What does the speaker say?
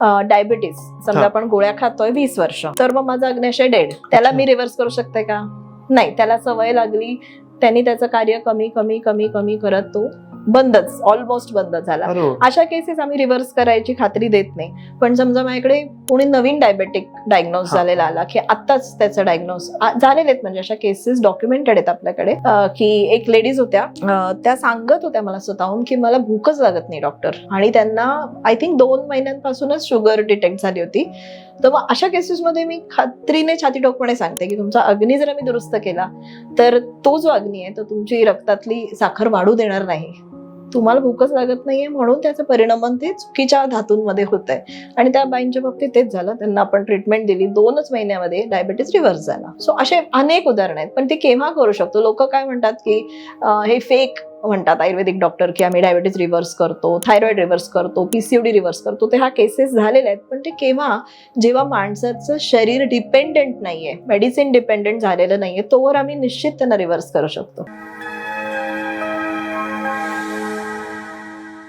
Diabetes समजा आपण गोळ्या खातोय 20 वर्ष, तर मग माझा अग्न्याशय डेड, त्याला मी रिव्हर्स करू शकते का? नाही, त्याला सवय लागली, त्यांनी त्याचं कार्य कमी कमी कमी कमी करत तो बंदच, ऑलमोस्ट बंद झाला. अशा केसेस आम्ही रिव्हर्स करायची खात्री देत नाही. पण समजा माझ्याकडे कोणी नवीन डायबेटिक डायग्नोज झालेला आला, की आत्ताच त्याचं डायग्नोज झालेले आहेत, म्हणजे अशा केसेस डॉक्युमेंटेड आहेत आपल्याकडे, की एक लेडीज होत्या, त्या सांगत होत्या मला स्वतःहून की मला भूकच लागत नाही डॉक्टर, आणि त्यांना आय थिंक 2 महिन्यांपासूनच शुगर डिटेक्ट झाली होती. तर मग अशा केसेसमध्ये मी खात्रीने छाती ठोकपणे सांगते की तुमचा अग्नी जर मी दुरुस्त केला तर तो जो अग्नी आहे तो तुमची रक्तातली साखर वाढू देणार नाही. तुम्हाला भूकच लागत नाहीये म्हणून त्याचं परिणाम ते चुकीच्या धातूंमध्ये होत आहे. आणि त्या बाईंच्या बाबतीत तेच झालं. त्यांना आपण ट्रीटमेंट दिली, 2च महिन्यामध्ये डायबिटीस रिव्हर्स झाला. सो असे अनेक उदाहरण आहेत. पण ते केव्हा करू शकतो? लोक काय म्हणतात की हे फेक म्हणतात आयुर्वेदिक डॉक्टर की आम्ही डायबिटीस रिव्हर्स करतो, थायरॉइड रिव्हर्स करतो, पीसीओडी रिव्हर्स करतो. ते ह्या केसेस झालेल्या आहेत. पण ते केव्हा? जेव्हा माणसाचं शरीर डिपेंडेंट नाहीये, मेडिसिन डिपेंडेंट झालेलं नाहीये, तोवर आम्ही निश्चित त्यांना रिव्हर्स करू शकतो.